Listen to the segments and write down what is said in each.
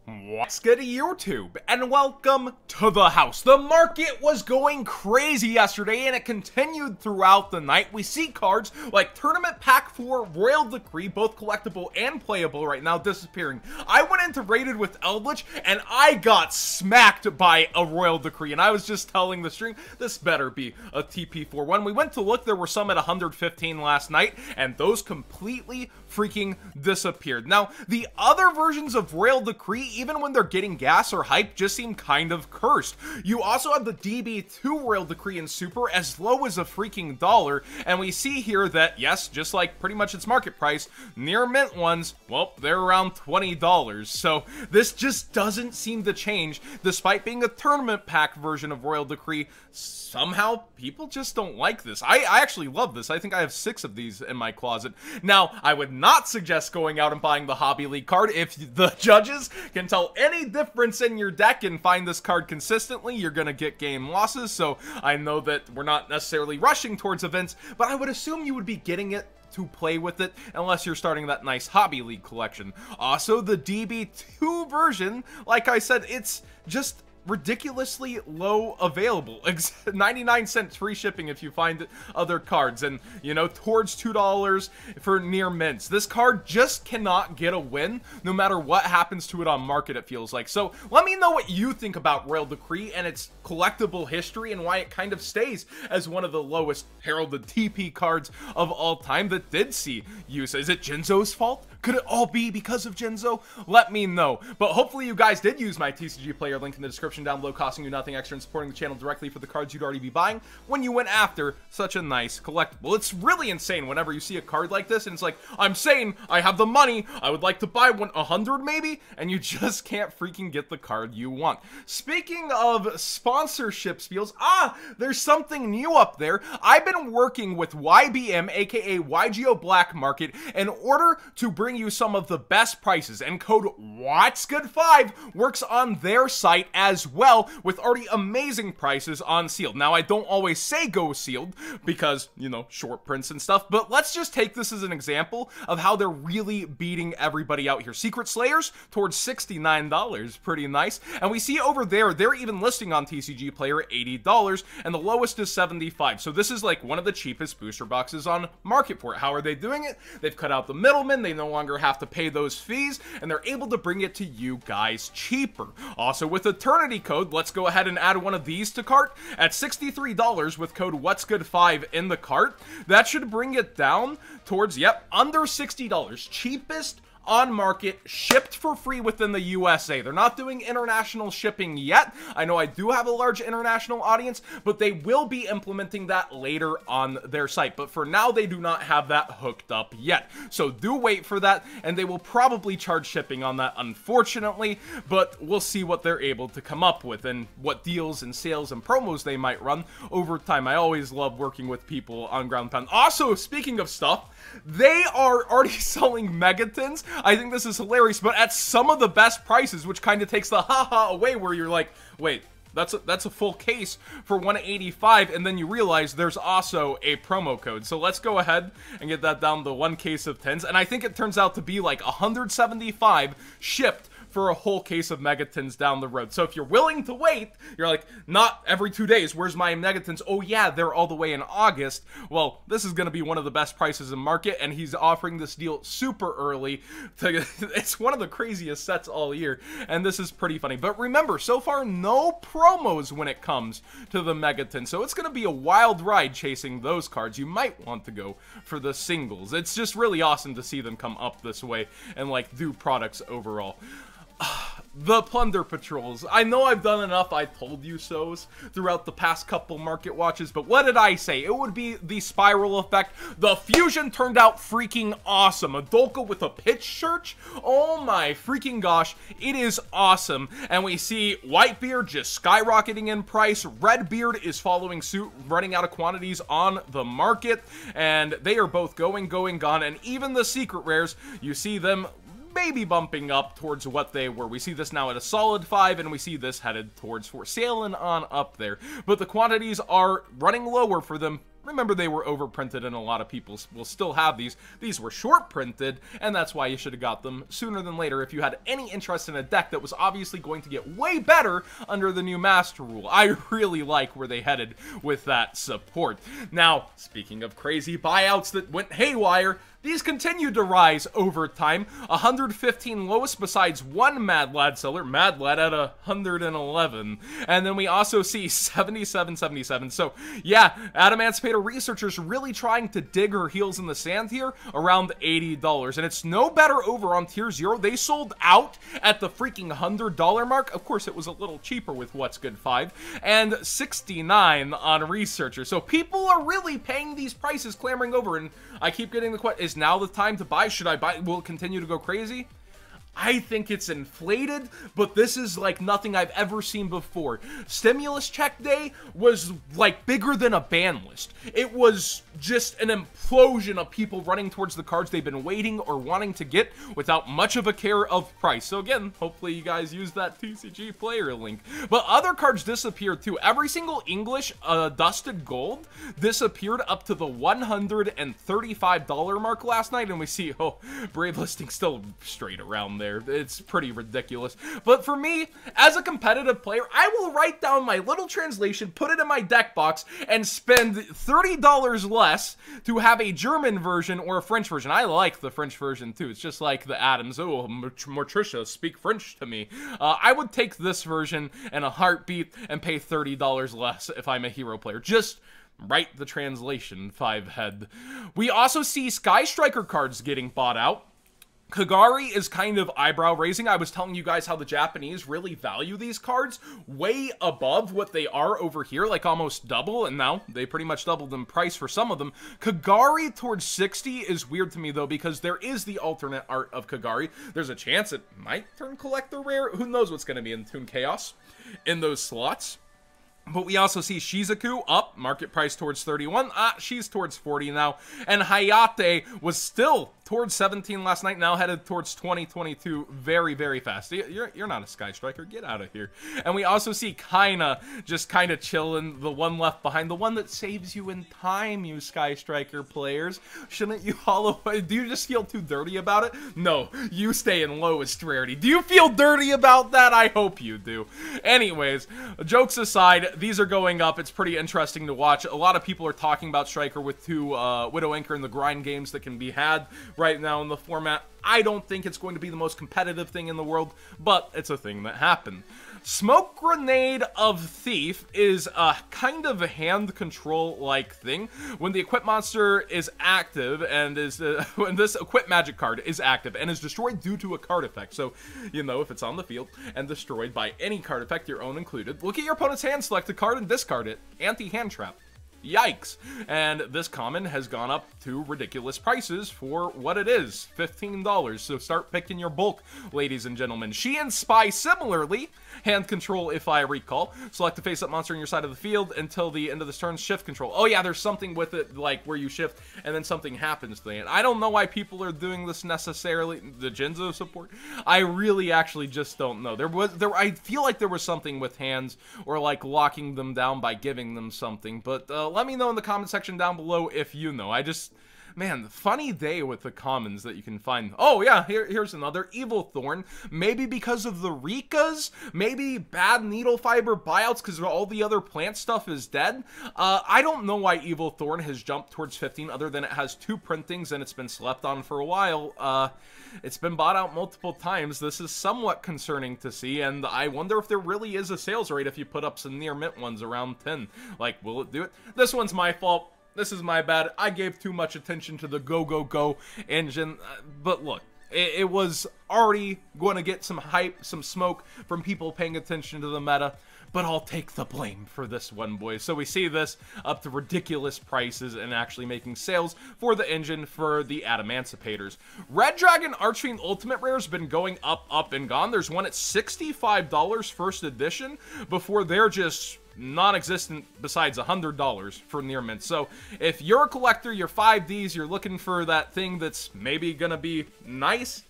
What's good, YouTube, and welcome to the house. The market was going crazy yesterday, and it continued throughout the night. We see cards like Tournament Pack 4, Royal Decree, both collectible and playable right now, disappearing. I went into Rated with Eldritch, and I got smacked by a Royal Decree, and I was just telling the stream, this better be a TP4 one. We went to look, there were some at 115 last night, and those completely freaking disappeared. Now, the other versions of Royal Decree, even when they're getting gas or hype, just seem kind of cursed. You also have the DB2 Royal Decree in Super as low as a freaking $1, and we see here that, yes, just like pretty much its market price, near mint ones, well, they're around $20. So this just doesn't seem to change, despite being a tournament pack version of Royal Decree. Somehow, people just don't like this. I actually love this. I think I have 6 of these in my closet. Now, I would not suggest going out and buying the Hobby League card. If the judges can tell any difference in your deck and find this card consistently, you're gonna get game losses. So I know that we're not necessarily rushing towards events, but I would assume you would be getting it to play with it unless you're starting that nice Hobby League collection. Also, the DB2 version, like I said, it's just ridiculously low available. 99 cents free shipping if you find other cards, and you know, towards $2 for near mints. This card just cannot get a win no matter what happens to it on market, it feels like. So let me know what you think about Royal Decree and its collectible history, and why it kind of stays as one of the lowest heralded TP cards of all time that did see use. Is it Jinzo's fault? Could it all be because of Jinzo? Let me know. But hopefully you guys did use my TCG player link in the description down below, costing you nothing extra and supporting the channel directly for the cards you'd already be buying when you went after such a nice collectible. It's really insane whenever you see a card like this and it's like, I'm saying I have the money, I would like to buy 100 maybe, and you just can't freaking get the card you want. Speaking of sponsorship spiels, there's something new up there. I've been working with YBM, aka YGO Black Market, in order to bring you some of the best prices, and code What'sGood5 works on their site as well, with already amazing prices on sealed. Now, I don't always say go sealed because, you know, short prints and stuff, but let's just take this as an example of how they're really beating everybody out here. Secret Slayers towards $69, pretty nice. And we see over there, they're even listing on TCG Player $80, and the lowest is $75. So this is like one of the cheapest booster boxes on market for it. How are they doing it? They've cut out the middlemen, they no longer have to pay those fees, and they're able to bring it to you guys cheaper. Also, with Eternity code, let's go ahead and add one of these to cart at $63 with code What'sGood5 in the cart. That should bring it down towards, yep, under $60. Cheapest on market, shipped for free within the USA. They're not doing international shipping yet. I know I do have a large international audience, but they will be implementing that later on their site. But for now, they do not have that hooked up yet. So do wait for that, and they will probably charge shipping on that, unfortunately, but we'll see what they're able to come up with and what deals and sales and promos they might run over time. I always love working with people on Ground Pound. Also, speaking of stuff, they are already selling Megatons. I think this is hilarious, but at some of the best prices, which kind of takes the haha away, where you're like, wait, that's a full case for $185, and then you realize there's also a promo code. So let's go ahead and get that down to 1 case of 10s, and I think it turns out to be like $175 shipped for a whole case of Megatons down the road. So if you're willing to wait, you're like, not every 2 days, where's my Megatons? Oh yeah, they're all the way in August. Well, this is going to be one of the best prices in market, and he's offering this deal super early. It's one of the craziest sets all year, and this is pretty funny. But remember, so far, no promos when it comes to the Megatons, so it's going to be a wild ride chasing those cards. You might want to go for the singles. It's just really awesome to see them come up this way and like do products overall. The Plunder Patrols. I know I've done enough I told you so's throughout the past couple market watches, but what did I say? It would be the spiral effect. The fusion turned out freaking awesome. A Dolka with a pitch search? Oh my freaking gosh, it is awesome. And we see Whitebeard just skyrocketing in price. Redbeard is following suit, running out of quantities on the market, and they are both going, gone, and even the secret rares, you see them maybe bumping up towards what they were. We see this now at a solid 5, and we see this headed towards 4, sailing on up there. But the quantities are running lower for them Remember, they were overprinted and a lot of people will still have these. These were short printed, and that's why you should have got them sooner than later if you had any interest in a deck that was obviously going to get way better under the new Master Rule. I really like where they headed with that support. Now, speaking of crazy buyouts that went haywire, these continued to rise over time. 115 lowest besides one Mad Lad seller, Mad Lad at 111. And then we also see 7777. So yeah, Adamancipator researchers really trying to dig her heels in the sand here around $80. And it's no better over on tier 0. They sold out at the freaking $100 mark. Of course, it was a little cheaper with What's Good 5. And 69 on researchers. So people are really paying these prices, clamoring over. And I keep getting the question, is now the time to buy? Should I buy? Will it continue to go crazy? I think it's inflated, but this is like nothing I've ever seen before. Stimulus check day was like bigger than a ban list. It was just an implosion of people running towards the cards they've been waiting or wanting to get without much of a care of price. So again, hopefully you guys use that TCG player link. But other cards disappeared too. Every single English dusted gold disappeared up to the $135 mark last night, and we see, oh, Brave listing still straight around there. It's pretty ridiculous. But for me, as a competitive player, I will write down my little translation, put it in my deck box, and spend $30 less to have a German version or a French version. I like the French version too. It's just like the Adams. Oh, Mortricia, speak French to me. I would take this version in a heartbeat and pay $30 less if I'm a hero player. Just write the translation, 5-head. We also see Sky Striker cards getting bought out. Kagari is kind of eyebrow raising. I was telling you guys how the Japanese really value these cards way above what they are over here, like almost double, and now they pretty much doubled in price for some of them. Kagari towards 60 is weird to me though, because there is the alternate art of Kagari. There's a chance it might turn collector rare. Who knows what's going to be in Toon Chaos in those slots. But we also see Shizuku up, market price towards 31. She's towards 40 now. And Hayate was still towards 17 last night, now headed towards 2022 very, very fast. You're not a Sky Striker. Get out of here. And we also see Kaina just kind of chilling, the one left behind, the one that saves you in time, you Sky Striker players. Shouldn't you hollow? Do you just feel too dirty about it? No, you stay in lowest rarity. Do you feel dirty about that? I hope you do. Anyways, jokes aside, these are going up. It's pretty interesting to watch. A lot of people are talking about Striker with two Widow Anchor and the grind games that can be had right now in the format. I don't think it's going to be the most competitive thing in the world, but it's a thing that happened. Smoke Grenade of Thief is a kind of a hand control-like thing. When the Equip monster is active and is when this Equip magic card is active and is destroyed due to a card effect. So, you know, if it's on the field and destroyed by any card effect, your own included, look at your opponent's hand, select a card, and discard it. Anti-hand trap. Yikes. And this common has gone up to ridiculous prices for what it is, $15. So start picking your bulk, ladies and gentlemen. She and Spy similarly, hand control if I recall. Select a face-up monster on your side of the field until the end of this turn, shift control. Oh yeah, there's something with it, like where you shift and then something happens to it. I don't know why people are doing this necessarily, the Jinzo support. I really actually just don't know. I feel like there was something with hands or like locking them down by giving them something, but let me know in the comment section down below if you know. Man, funny day with the commons that you can find. Oh yeah, here's another Evil Thorn. Maybe because of the Rikas, maybe bad needle fiber buyouts because all the other plant stuff is dead. I don't know why Evil Thorn has jumped towards 15 other than it has 2 printings and it's been slept on for a while. It's been bought out multiple times. This is somewhat concerning to see, and I wonder if there really is a sales rate if you put up some near mint ones around 10. Like, will it do it? This one's my fault. This is my bad. I gave too much attention to the go engine. But look, it was already going to get some hype, some smoke from people paying attention to the meta. But I'll take the blame for this one, boys. So we see this up to ridiculous prices and actually making sales for the engine for the Adamancipators. Red Dragon Archfiend Ultimate Rare has been going up, and gone. There's one at $65 first edition before they're just non-existent besides $100 for near mint. So if you're a collector, you're 5Ds, you're looking for that thing that's maybe gonna be nice,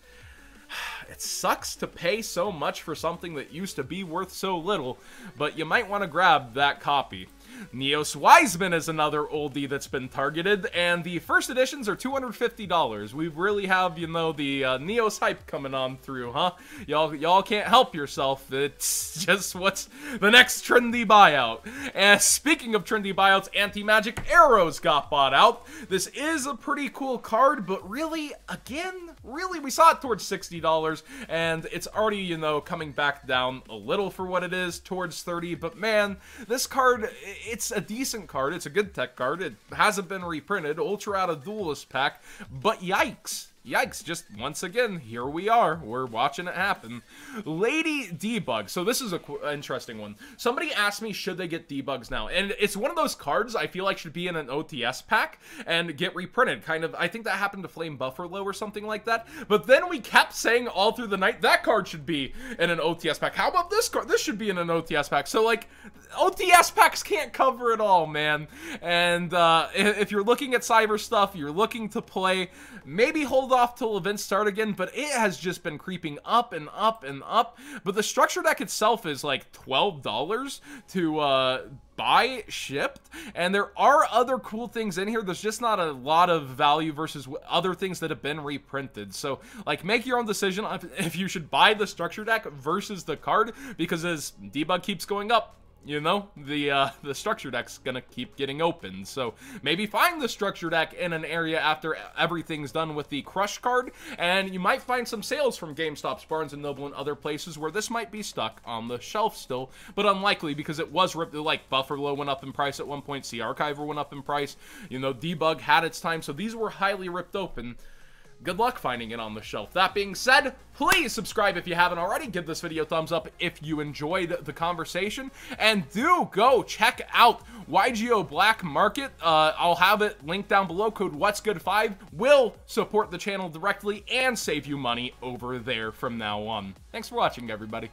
it sucks to pay so much for something that used to be worth so little, but you might want to grab that copy. Neos Wiseman is another oldie that's been targeted, and the first editions are $250. We really have, you know, the Neos hype coming on through, huh? Y'all can't help yourself. It's just what's the next trendy buyout. And speaking of trendy buyouts, Anti-Magic Arrows got bought out. This is a pretty cool card, but really, again, we saw it towards $60, and it's already, you know, coming back down a little for what it is, towards 30, but man, this card, it's a decent card, it's a good tech card, it hasn't been reprinted, ultra out of Duelist pack, but yikes. Yikes, just once again, here we are. We're watching it happen. Lady Debug. So this is an interesting one. Somebody asked me, should they get debugs now? And it's one of those cards I feel like should be in an OTS pack and get reprinted. Kind of, I think that happened to Flame Buffalo or something like that. But then we kept saying all through the night, that card should be in an OTS pack. How about this card? This should be in an OTS pack. So, like, OTS packs can't cover it all, man. And if you're looking at cyber stuff, you're looking to play, maybe hold off till events start again, but it has just been creeping up and up and up. But the structure deck itself is like $12 to buy shipped, and there are other cool things in here. There's just not a lot of value versus other things that have been reprinted. So, like, make your own decision if you should buy the structure deck versus the card, because as debug keeps going up, you know, the structure deck's gonna keep getting open. So maybe find the structure deck in an area after everything's done with the Crush card, and you might find some sales from GameStop, Barnes & Noble, and other places where this might be stuck on the shelf still, but unlikely because it was ripped. Like, Buffalo went up in price at one point, Sea Archiver went up in price, you know, Debug had its time, so these were highly ripped open. Good luck finding it on the shelf. That being said, please subscribe if you haven't already. Give this video a thumbs up if you enjoyed the conversation. And do go check out YGO Black Market. I'll have it linked down below. Code What's Good 5 will support the channel directly and save you money over there from now on. Thanks for watching, everybody.